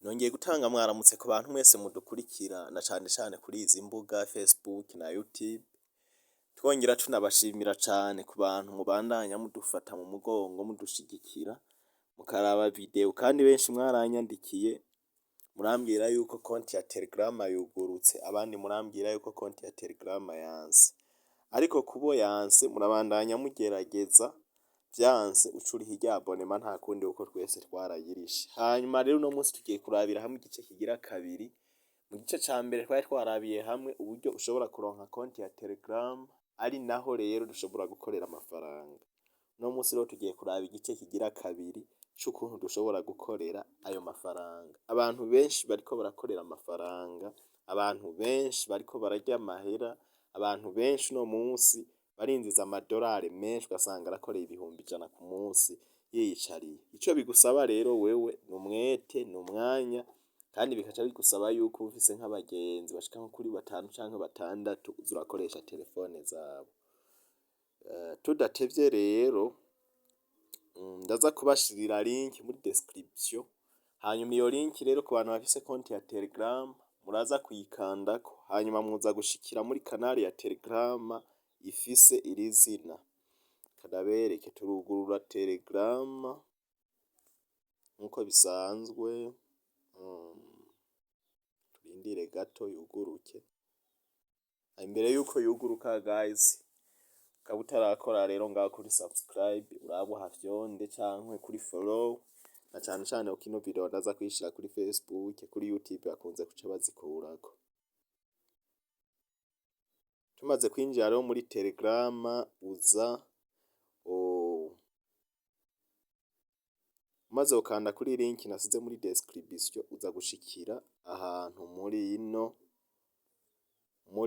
Nongeye gutanga mwaramutse ku bantu mwese mudukurikira na cane kuri izi mbuga Facebook na YouTube, twongera tunabashimira cane ku bantu mubandanya mudufata mu mugongo mudushigikira, mukaraba video kandi benshi mwaranyandikiye murambwira yuko konti ya Telegram yugurutse, abandi murambwira yuko konti ya Telegram yanse. Ariko kubo yanse murabandanya mugerageza, vyanse ucuriha irya abonema nta kundi uko twese twarayirishe. Hanyuma rero uno munsi tugiye kurabira hamwe igice kigira kabiri. Mu gice ca mbere twari twarabiye hamwe uburyo ushobora kuronka konti ya Telegram, ari naho rero dushobora gukorera amafaranga. Uno munsi rero tugiye kuraba igice kigira kabiri c'ukuntu dushobora gukorera ayo mafaranga. Abantu benshi bariko barakorera amafaranga, abantu benshi bariko bararya amahera, abantu benshi uno munsi barinjiza amadolari menshi ugasanga arakoreye ibihumbi 100 ku munsi yiyicariye. Ico bigusaba rero wewe n'umwete, n'umwanya, kandi bikaca bigusaba yuko ufise nk'abagenzi bashika nko kuri 5 canke 6 uza urakoresha telefone zabo. Tudatevye rero ndaza kubashirira link muri description, hanyuma iyo link rero ku bantu bafise konti ya Telegram muraza kuyikandako, hanyuma muza gushikira muri kanali ya Telegram ifise iri zina. Kadabereke turugurura Telegram nkuko bisanzwe, turindire gato yuguruke. Imbere yuko yuguruka guys, ukaba utarakora rero ngaho kuri subscribe uraba uhafyonde canke kuri follow, na cane uko ino video ndaza kuyishira kuri Facebook, kuri YouTube bakunze kuca bazikurako. Tumaze kwinjira rero muri Telegram umaze ukanda kuri link nasize muri description uza gushikira ahantu muri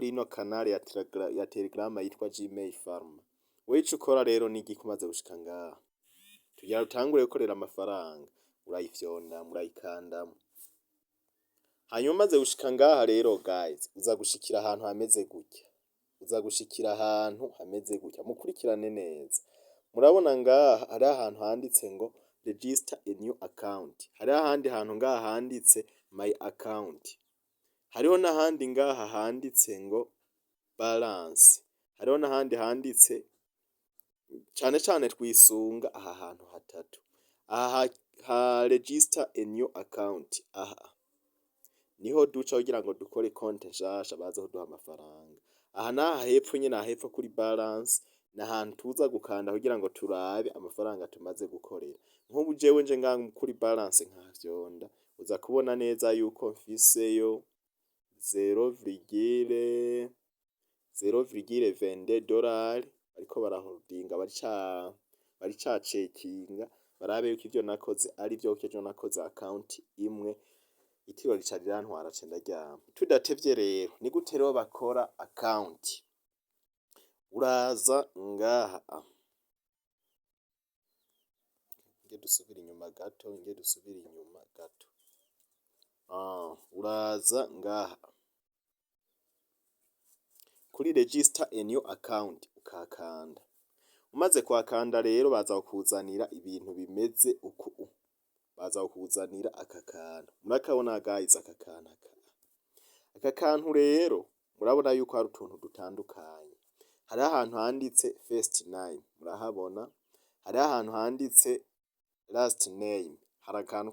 ino kanali ya Telegram yitwa Gmail Farm. Wewe ico ukora rero ni igiki umaze gushika ngaha? Tugira utangure gukorera amafaranga, urayifyonda murayikandamo. Hanyuma umaze gushika ngaha rero guys, uza gushikira ahantu hameze gutya. Mukurikirane neza. Murabona ngaha hari ahantu handitse ngo register a new account. Hari ahandi hantu ngaha handitse my account. Hariho n'ahandi ngaha handitse ngo balance. Hariho n'ahandi handitse cane twisunga aha hantu hatatu. Aha ha register a new account. Aha niho duca kugira ngo dukore konti nshasha baze kuduha amafaranga. Aha naha hepfo nyene, hepfo kuri balance na hantu tuza gukanda kugira ngo turabe amafaranga tumaze gukorera. Nk'ubu jewe nje ngaha kuri balance nkafyonda, uza kubona neza yuko mfiseyo 0,22 dolari ariko baraholdinga, bari cekinga barabe yuko ivyo nakoze ari vyo, kuko ejo nakoze account imwe itiro rica rirantwara cenda ryama. Tudatevye rero ni gute rero bakora account? Uraza ngaha, nge dusubira inyuma gato, uraza ngaha kuri register a new account ukakanda. Umaze kwakanda rero baza kukuzanira ibintu bimeze uku. Baza kukuzanira aka kantu. Murakabona guys aka kantu rero murabona yuko hari utuntu dutandukanye. Hari ahantu handitse first name, murahabona. Hari ahantu handitse last name, hari akantu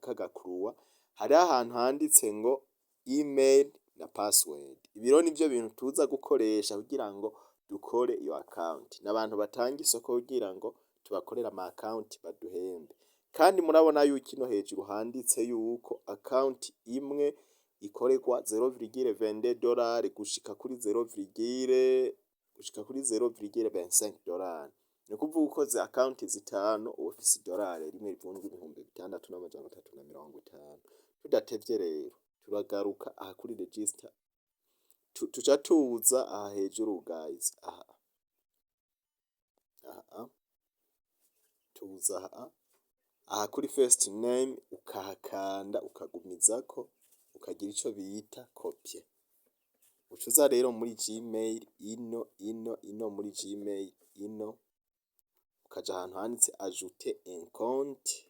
k'agakuruwa. Hari ahantu handitse ngo email na password. Ibiro nivyo bintu tuza gukoresha kugira ngo dukore iyo account. N'abantu batanga isoko kugira ngo tubakorera ama account baduhembe. Kandi murabona yuko ino hejuru handitse yuko account imwe ikorerwa 0,22 dolari gushika kuri 0,25 dolari. Ni kuvuga ukoze account zitanu ufise dolari rimwe rivunjwa ibihumbi 6350. Tudatevye rero turagaruka aha kuri register, tuca tuza aha hejuru guys, tuza aha kuri first name ukahakanda ukagumizako, ukagira ico bita copy. Ucuza rero muri Gmail ino muri Gmail ukaja ahantu handitse ajouter un compte,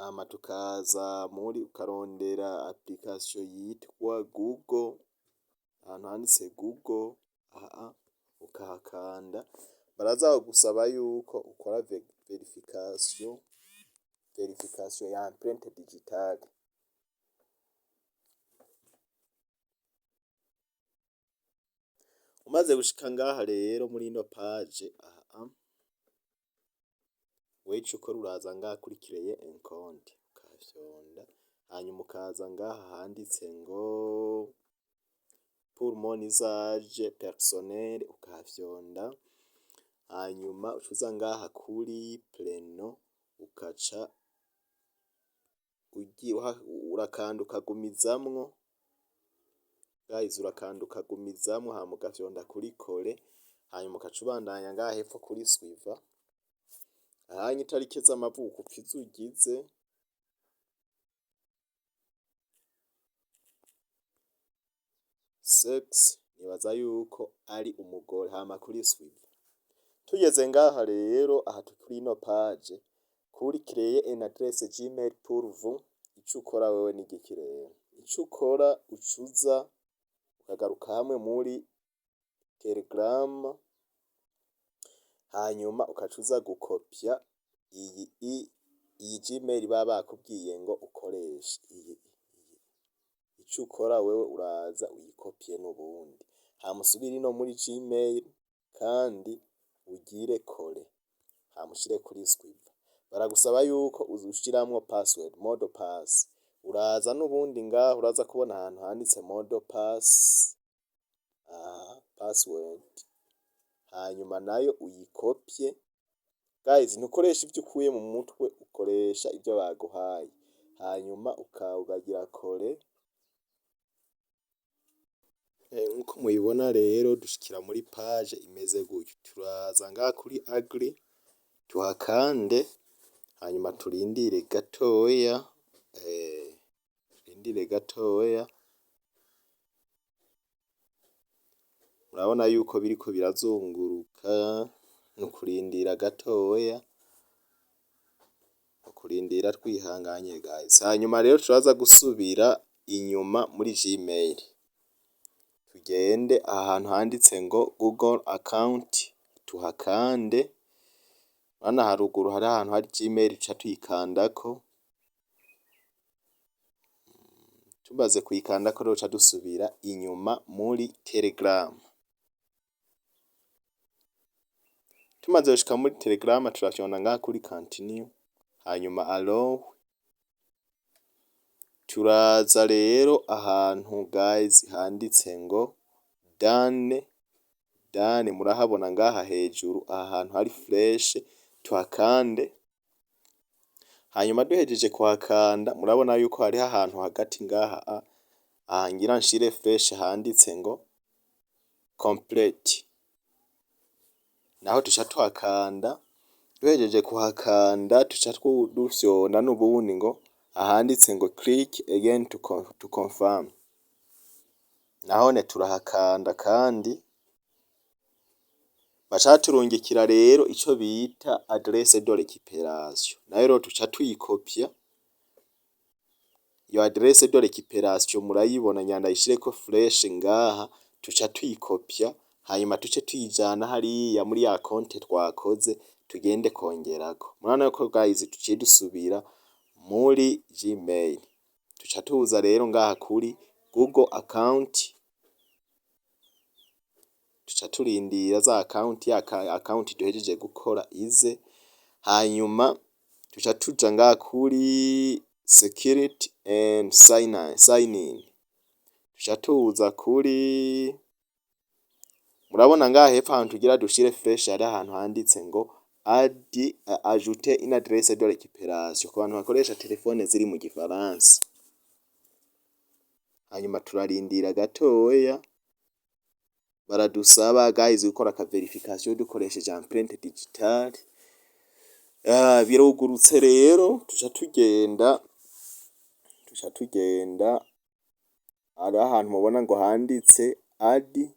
hama tukaza muri ukarondera application yitwa Google, ahantu handitse Google ukahakanda, baraza gusaba yuko ukora verification ya empreinte digitale. Umaze gushika ngaha rero muri ino page ico ukora uraza ngaha kuri créer un compte ukafyonda, hanyuma ukaza ngaha handitse ngo pour mon usage personnel ukahafyonda, hanyuma ucuza ngaha kuri pleno ukaca urakanda ukagumizamwo, hama ugafyonda kuri kore, hanyuma ukaca ubandanya ngaha hepfo kuri suivant, ahanye itariki z'amavuko upfize ugize, sex nibaza yuko ari umugore, hama kuri suivant. Tugeze ngaha rero aha kuri ino page kuri créer une adresse Gmail pour vous, ico ukora wewe ni igiki rero? Ico ukora ucuza ukagaruka hamwe muri Telegram, hanyuma ukacuza gukopya iyi Gmail baba bakubwiye ngo ukoreshe. Ico ukora wewe uraza uyikopye n'ubundi, hama usubire no muri Gmail kandi ugire kore, hama ushire kuri suivant. Baragusaba yuko uzushiramwo password, mode pass. Uraza n'ubundi ngaho uraza kubona ahantu handitse mode pass, password, hanyuma nayo uyikopye. Guys, ntukoresha ivyo ukuye mu mutwe, ukoresha ivyo baguhaye, hanyuma ukagira kore. Nkuko muyibona rero dushikira muri page imeze gutyo, turaza ngaha kuri agree tuhakande, hanyuma turindire gatoya, murabona yuko biriko birazunguruka, nukurindira gatoya, ukurindira twihanganye guys. Hanyuma rero turaza gusubira inyuma muri Gmail, tugende ahantu handitse ngo Google account tuhakande, hano haruguru hari ahantu hari Gmail tuca tuyikandako, tumaze kuyikandako rero tuca dusubira inyuma muri Telegram. Tumaze gushika muri Telegram turafyonda ngaha kuri continue, hanyuma allow. Turaza rero ahantu guys handitse ngo done, murahabona ngaha hejuru, aha hantu hari fresh tuhakande, hanyuma duhejeje kuhakanda murabona yuko hari ahantu hagati ngaha ngira nshire fresh handitse ngo complete, naho tuca tuhakanda. Duhejeje kuhakanda tuca dufyonda n'ubundi ngo ahanditse ngo click again to confirm, nahone turahakanda kandi baca turungikira rero ico bita adresse de récupération, nayo rero tuca tuyikopya. Iyo adresse de récupération murayibona, nyandayishireko fresh ngaha, tuca tuyikopya, hanyuma tuce tuyijana hariya muri ya konte twakoze tugende kongerako. Murabona yuko guys tuciye dusubira muri Gmail, tuca tuza rero ngaha kuri Google account, tuca turindira za account duhejeje gukora ize, hanyuma tuca tuja ngaha kuri security and sign in, tuca tuza kuri, murabona ngaha hepfo ahantu tugira dushire fresh hari ahantu handitse ngo ajouter une adresse de récupération ku bantu bakoresha telefone ziri mu Gifaransa. Hanyuma turarindira gatoya, baradusaba guys gukora ka verification dukoresheje empreinte digitale. Birugurutse rero tuca tugenda hari ahantu mubona ngo handitse add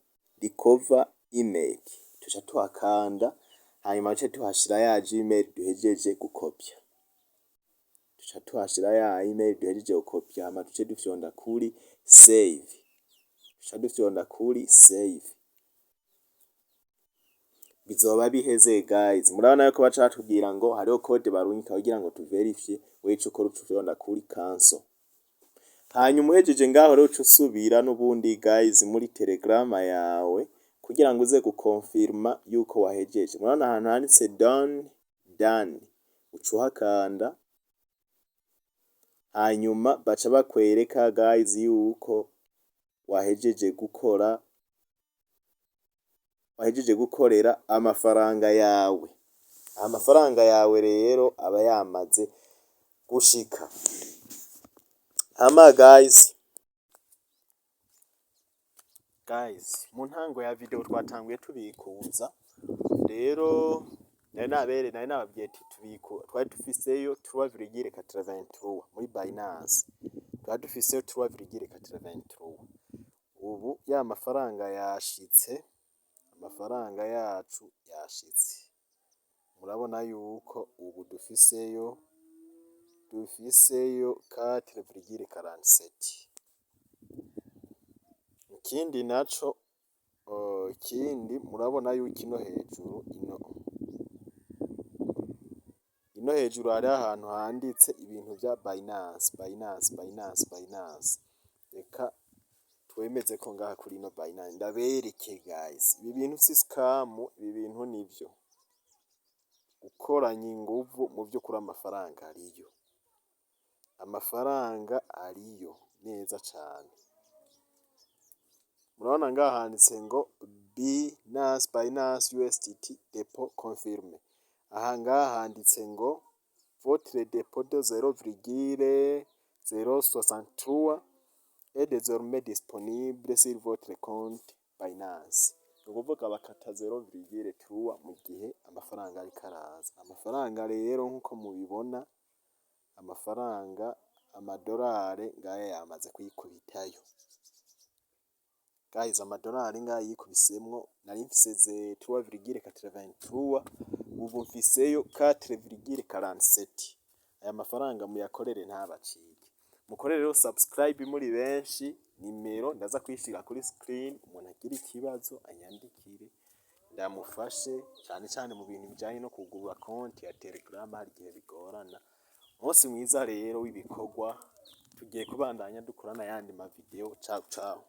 recover email, tuca tuhakanda, hanyuma tuce tuhashira ya Gmail duhejeje gukopya, duca tuhashira ya email duhejeje gukopya, hama duce dufyonda kuri save, duca dufyonda kuri save. Bizoba biheze guys, murabona yuko baca batubwira ngo hariho code barungika kugira ngo tuverifye, wewe ico ukora uca ufyonda kuri cancel. Hanyuma uhejeje ngaho rero uca usubira n'ubundi guys muri telegrama yawe kugira ngo uze gukonfirma yuko wahejeje. Murabona ahantu handitse done, uca uhakanda, hanyuma baca bakwereka guys yuko wahejeje gukorera amafaranga yawe. Amafaranga yawe rero aba yamaze gushika. Hama guys, mu ntango ya video twatanguye tubikuza. Rero nari nababwiye ati twari dufiseyo 3,83 muri Binance. Twari dufiseyo 3,83. Ubu ya mafaranga yashitse, amafaranga yacu yashitse. Murabona yuko ubu dufiseyo 4,47. Ikindi naco murabona yuko ino hejuru hari ahantu handitse ibintu vya Binance. Reka twemeze ko ngaha kuri ino Binance ndabereke guys, ibi bintu si scam, ibi bintu nivyo gukoranya inguvu mu vyo kuri amafaranga ariyo neza cane. Murabona ngaha handitse ngo Binance USDT depot confirmé. Aha ngaha handitse ngo votre dépôt de 0,063 est désormais disponible sur votre compte Binance. Ukuvuga bakata 0,3 mu gihe amafaranga ariko araza. Amafaranga rero nkuko mubibona, amadolari ngaya yamaze kwikubitayo. Guys, amadolari ngaya yikubisemwo, nari mfise 3,83, ubu mfiseyo 4,47. Aya mafaranga muyakorere ntabacike. Mukorere rero subscribe muri benshi, nimero ndaza kwishira kuri screen, umuntu agira ikibazo anyandikire ndamufashe, cyane mu bintu bijanye no kugura konti ya Telegram hari igihe bigorana. Umunsi mwiza rero w'ibikorwa, tugiye kubandanya dukorana yandi ma video. Ciao.